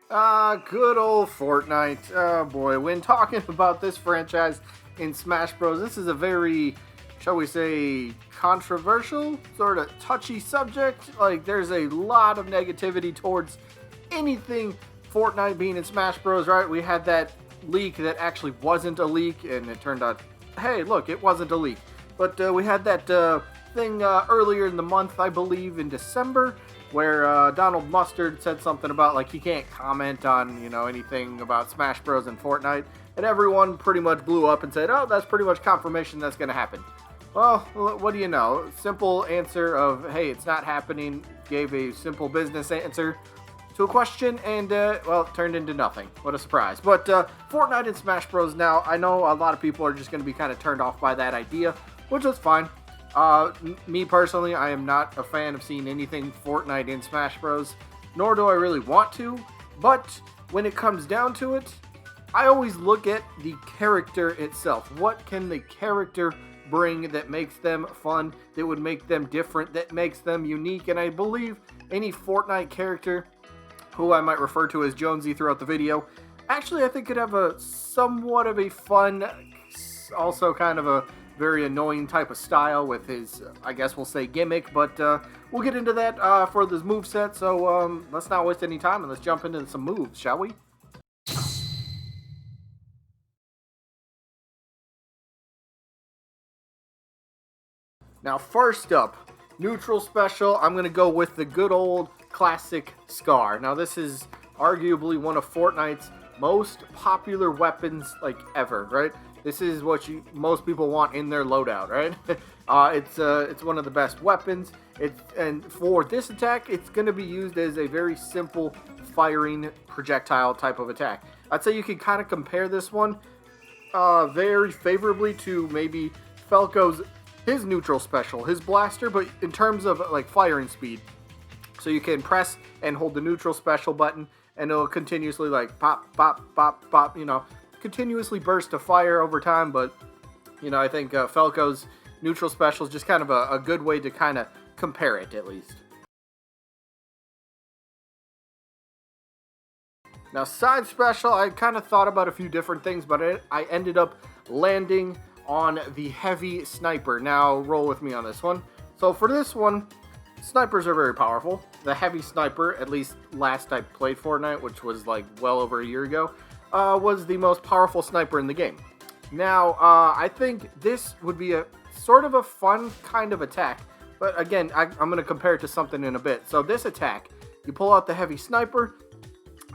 Good old Fortnite. Oh boy, when talking about this franchise in Smash Bros, this is a very, shall we say, controversial, sort of touchy subject. Like, there's a lot of negativity towards anything Fortnite being in Smash Bros, right? We had that leak that actually wasn't a leak, and it turned out, hey, look, it wasn't a leak. But we had that thing earlier in the month, I believe, in December, where Donald Mustard said something about like he can't comment on anything about Smash Bros. And Fortnite, and everyone pretty much blew up and said, "Oh, that's pretty much confirmation that's going to happen." Well, what do you know? Simple answer of "Hey, it's not happening." Gave a simple business answer to a question, and well, it turned into nothing. What a surprise! But Fortnite and Smash Bros. Now, I know a lot of people are just going to be kind of turned off by that idea, which is fine. Me personally, I am not a fan of seeing anything Fortnite in Smash Bros. Nor do I really want to, but when it comes down to it, I always look at the character itself. What can the character bring that makes them fun, that would make them different, that makes them unique? And I believe any Fortnite character, who I might refer to as Jonesy throughout the video, actually I think could have a somewhat of a fun, also kind of a very annoying type of style with his, I guess we'll say, gimmick, but we'll get into that for this moveset, so let's not waste any time and let's jump into some moves, shall we? Now, first up, neutral special, I'm going to go with the good old classic Scar. Now, this is arguably one of Fortnite's most popular weapons, like, ever, right? This is what most people want in their loadout, right? It's one of the best weapons. And for this attack, it's going to be used as a very simple firing projectile type of attack. I'd say you can kind of compare this one very favorably to maybe Falco's his neutral special, his blaster, but in terms of like firing speed. So you can press and hold the neutral special button, and it'll continuously like pop, pop, pop, pop, continuously burst of fire over time. But I think Falco's neutral special is just kind of a good way to kind of compare it, at least. Now, side special, I kind of thought about a few different things, but I ended up landing on the heavy sniper. Now, roll with me on this one. So for this one, snipers are very powerful. The heavy sniper, at least last I played Fortnite, which was like well over a year ago, was the most powerful sniper in the game. Now, I think this would be a sort of a fun kind of attack, but again, I'm going to compare it to something in a bit. So this attack, you pull out the heavy sniper,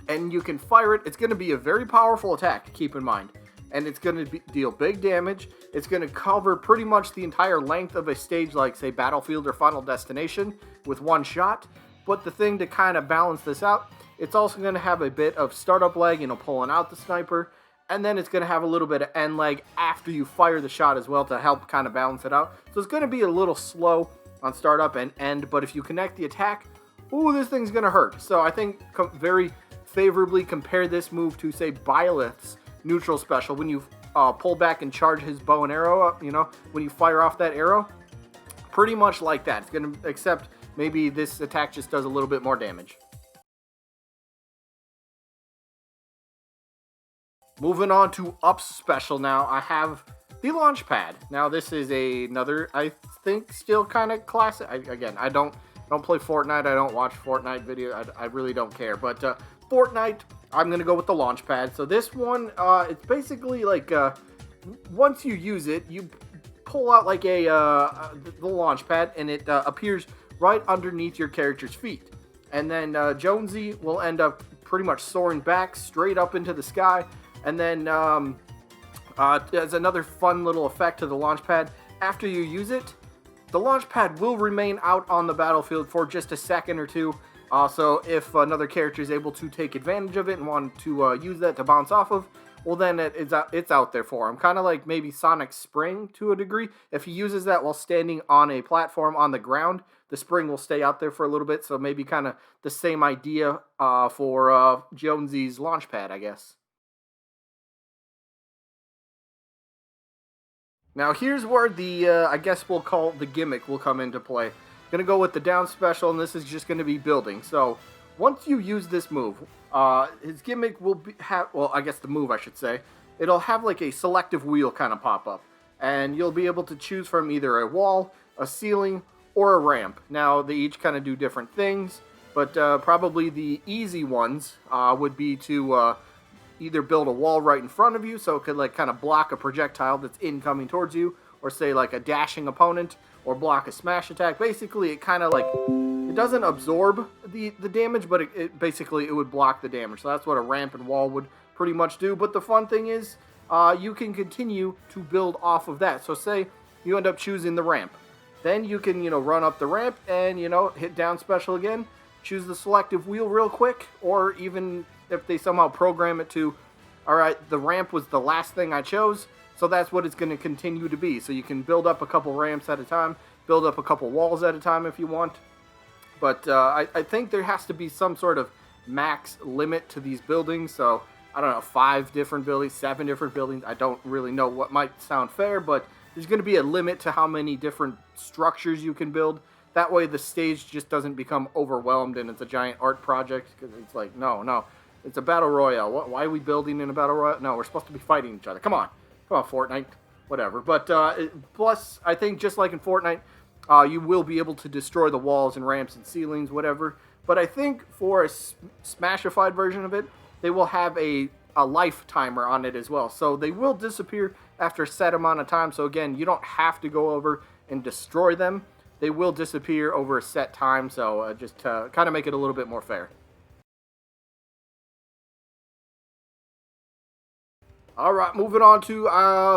and you can fire it. It's going to be a very powerful attack, keep in mind. And it's going to deal big damage. It's going to cover pretty much the entire length of a stage like, say, Battlefield or Final Destination with one shot. But the thing to kind of balance this out, it's also going to have a bit of startup lag, pulling out the sniper. And then it's going to have a little bit of end lag after you fire the shot as well to help kind of balance it out. So it's going to be a little slow on startup and end. But if you connect the attack, ooh, this thing's going to hurt. So I think very favorably compare this move to, say, Byleth's neutral special. When you pull back and charge his bow and arrow up, when you fire off that arrow, pretty much like that. It's going to, except maybe this attack just does a little bit more damage. Moving on to Up's special now, I have the launch pad. Now this is another, I think, still kind of classic. I don't play Fortnite. I don't watch Fortnite videos. I really don't care. But Fortnite, I'm going to go with the launch pad. So this one, it's basically like, once you use it, you pull out like the launch pad, and it appears right underneath your character's feet. And then Jonesy will end up pretty much soaring back straight up into the sky. And then there's another fun little effect to the launch pad. After you use it, the launch pad will remain out on the battlefield for just a second or two. So if another character is able to take advantage of it and want to use that to bounce off of, well, then it's out there for him. Kind of like maybe Sonic Spring to a degree. If he uses that while standing on a platform on the ground, the spring will stay out there for a little bit. So maybe kind of the same idea for Jonesy's launch pad, I guess. Now here's where the, I guess we'll call the gimmick will come into play. Gonna go with the down special, and this is just gonna be building. So once you use this move, his gimmick will have, well, I guess the move I should say, it'll have like a selective wheel kind of pop up, and you'll be able to choose from either a wall, a ceiling, or a ramp. Now they each kind of do different things, but probably the easy ones would be to either build a wall right in front of you, so it could like kind of block a projectile that's incoming towards you, or say like a dashing opponent, or block a smash attack. Basically, it kind of like, it doesn't absorb the damage, but it basically it would block the damage. So that's what a ramp and wall would pretty much do. But the fun thing is, you can continue to build off of that. So say you end up choosing the ramp, then you can run up the ramp and hit down special again, choose the selective wheel real quick, or even if they somehow program it to, all right, the ramp was the last thing I chose, so that's what it's going to continue to be. So you can build up a couple ramps at a time, build up a couple walls at a time if you want. But I think there has to be some sort of max limit to these buildings. So I don't know, 5 different buildings, 7 different buildings. I don't really know what might sound fair, but there's going to be a limit to how many different structures you can build. That way the stage just doesn't become overwhelmed and it's a giant art project, because it's like, no, it's a battle royale. Why are we building in a battle royale? No, we're supposed to be fighting each other. Come on, Fortnite, whatever. But plus, I think just like in Fortnite, you will be able to destroy the walls and ramps and ceilings, whatever. But I think for a smashified version of it, they will have a life timer on it as well. So they will disappear after a set amount of time. So again, you don't have to go over and destroy them. They will disappear over a set time. So just to kind of make it a little bit more fair. All right, moving on to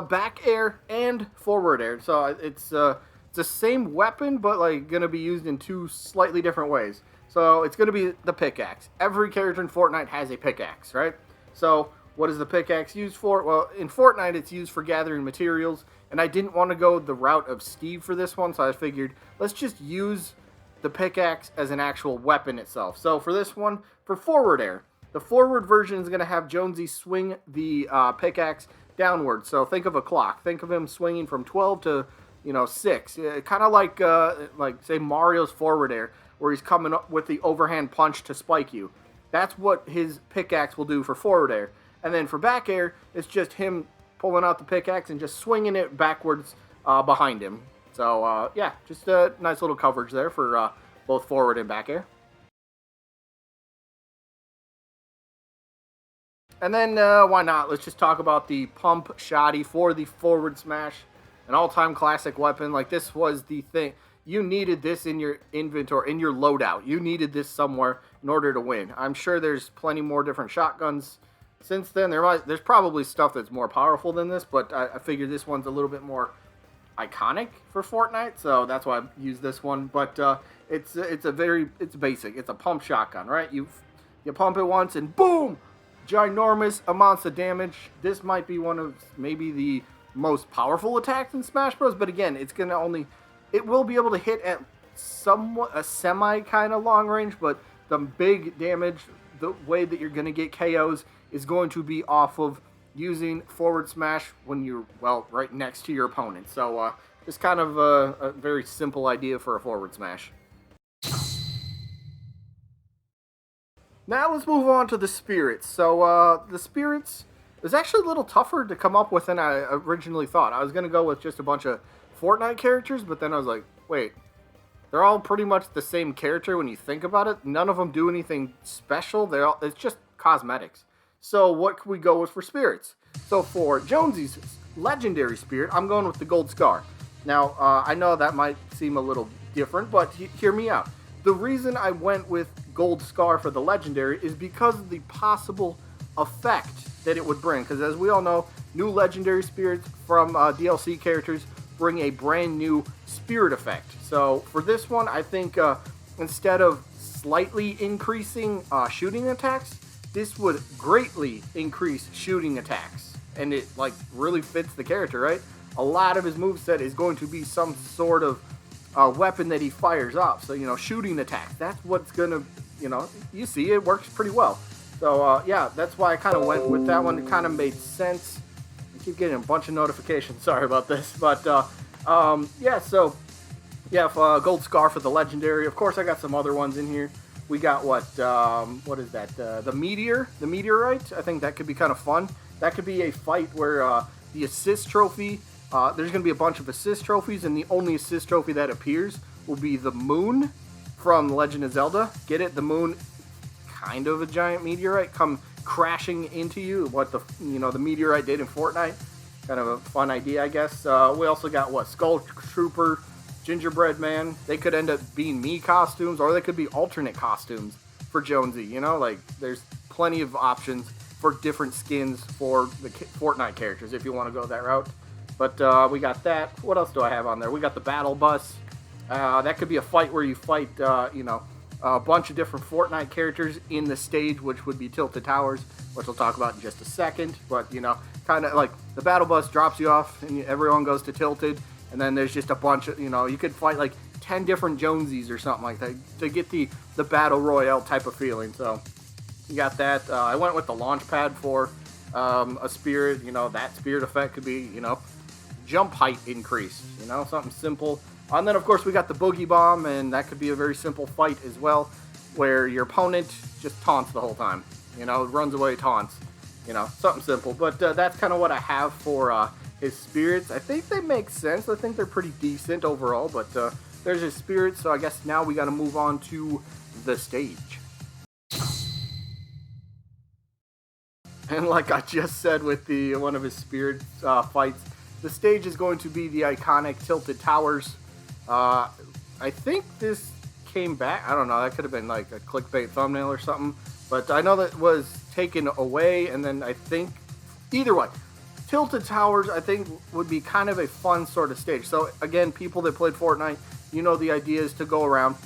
back air and forward air. So it's the same weapon, but like gonna be used in 2 slightly different ways. So it's gonna be the pickaxe. Every character in Fortnite has a pickaxe, right? So what is the pickaxe used for? Well, in Fortnite, it's used for gathering materials, and I didn't want to go the route of Steve for this one, so I figured let's just use the pickaxe as an actual weapon itself. So for this one, for forward air, the forward version is going to have Jonesy swing the pickaxe downward. So think of a clock. Think of him swinging from 12 to 6. Kind of like say Mario's forward air, where he's coming up with the overhand punch to spike you. That's what his pickaxe will do for forward air. And then for back air, it's just him pulling out the pickaxe and just swinging it backwards behind him. So yeah, just a nice little coverage there for both forward and back air. And then, why not? Let's just talk about the pump shotty for the forward smash. An all-time classic weapon. Like, this was the thing. You needed this in your inventory, in your loadout. You needed this somewhere in order to win. I'm sure there's plenty more different shotguns since then. There's probably stuff that's more powerful than this, but I figured this one's a little bit more iconic for Fortnite, so that's why I used this one. But it's basic. It's a pump shotgun, right? You pump it once and boom! Ginormous amounts of damage. This might be one of maybe the most powerful attacks in Smash Bros. But again, it will be able to hit at somewhat a semi kind of long range, but the big damage, the way that you're going to get KOs is going to be off of using forward smash when you're, well, right next to your opponent. So just kind of a very simple idea for a forward smash. Now let's move on to the spirits. So the spirits is actually a little tougher to come up with than I originally thought. I was going to go with just a bunch of Fortnite characters, but then I was like, wait, they're all pretty much the same character when you think about it. None of them do anything special. It's just cosmetics. So what can we go with for spirits? So for Jonesy's legendary spirit, I'm going with the gold scar. Now, I know that might seem a little different, but hear me out. The reason I went with gold scar for the legendary is because of the possible effect that it would bring. Because as we all know, new legendary spirits from DLC characters bring a brand new spirit effect. So for this one, I think instead of slightly increasing shooting attacks, this would greatly increase shooting attacks. And it like really fits the character, right? A lot of his moveset is going to be some sort of weapon that he fires off. So, shooting attacks, that's what's going to, you see it works pretty well. So, yeah, that's why I kind of went with that one. It kind of made sense. I keep getting a bunch of notifications. Sorry about this. But, yeah, so, yeah, gold scar for the legendary. Of course, I got some other ones in here. We got what is that? The meteorite. I think that could be kind of fun. That could be a fight where the assist trophy. There's going to be a bunch of assist trophies, and the only assist trophy that appears will be the moon from Legend of Zelda. Get it? The moon, kind of a giant meteorite, come crashing into you. What the meteorite did in Fortnite. Kind of a fun idea, I guess. We also got Skull Trooper, Gingerbread Man. They could end up being me costumes, or they could be alternate costumes for Jonesy. Like there's plenty of options for different skins for the Fortnite characters if you want to go that route. But we got that. What else do I have on there? We got the battle bus. That could be a fight where you fight, a bunch of different Fortnite characters in the stage, which would be Tilted Towers, which we'll talk about in just a second. But kind of like the battle bus drops you off, and everyone goes to Tilted. And then there's just a bunch of, you could fight like 10 different Jonesies or something like that to get the Battle Royale type of feeling. So you got that. I went with the launch pad for a spirit. That spirit effect could be, jump height increase, something simple. And then, of course, we got the Boogie Bomb, and that could be a very simple fight as well, where your opponent just taunts the whole time. Runs away, taunts. Something simple. But that's kind of what I have for his spirits. I think they make sense. I think they're pretty decent overall, but there's his spirits, so I guess now we got to move on to the stage. And like I just said with one of his spirit fights, the stage is going to be the iconic Tilted Towers. I think this came back. I don't know. That could have been like a clickbait thumbnail or something, but I know that was taken away, and then I think either way, Tilted Towers, I think, would be kind of a fun sort of stage. So, again, people that played Fortnite, the idea is to go around.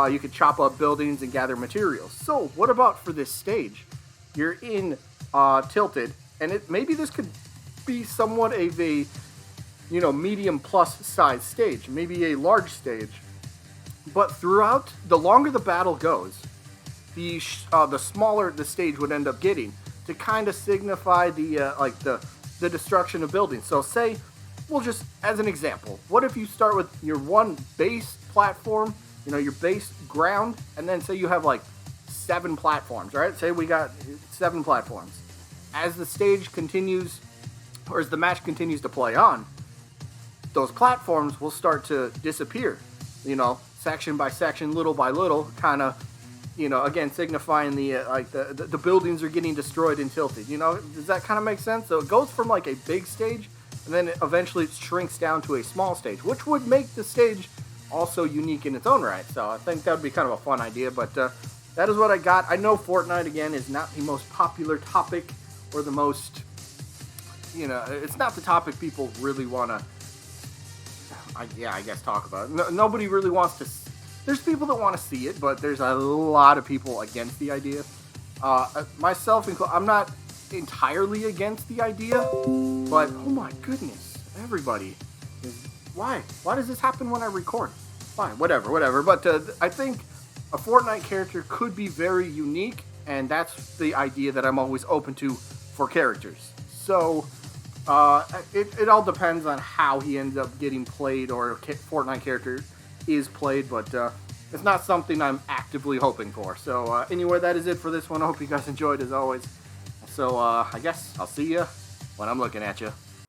You could chop up buildings and gather materials. So, what about for this stage? You're in Tilted, and maybe this could be somewhat of a, medium plus size stage. Maybe a large stage. But throughout, the longer the battle goes, the smaller the stage would end up getting to kind of signify the destruction of buildings. So say, well, just as an example, what if you start with your one base platform, your base ground, and then say you have like 7 platforms, right? Say we got 7 platforms. As the stage continues, or as the match continues to play on, those platforms will start to disappear, section by section, little by little, kind of, again, signifying the buildings are getting destroyed and tilted. Does that kind of make sense? So it goes from like a big stage, and then eventually it shrinks down to a small stage, which would make the stage also unique in its own right. So I think that would be kind of a fun idea, but that is what I got. I know Fortnite, again, is not the most popular topic, or the most, it's not the topic people really want to, I guess, talk about. Nobody really wants to. There's people that want to see it, but there's a lot of people against the idea. Myself included, I'm not entirely against the idea, but oh my goodness, everybody is, why does this happen when I record? Fine, whatever. But I think a Fortnite character could be very unique, and that's the idea that I'm always open to for characters. So it all depends on how he ends up getting played, or a Fortnite character is played, but it's not something I'm actively hoping for. So anyway, that is it for this one. I hope you guys enjoyed as always. So I guess I'll see you when I'm looking at you.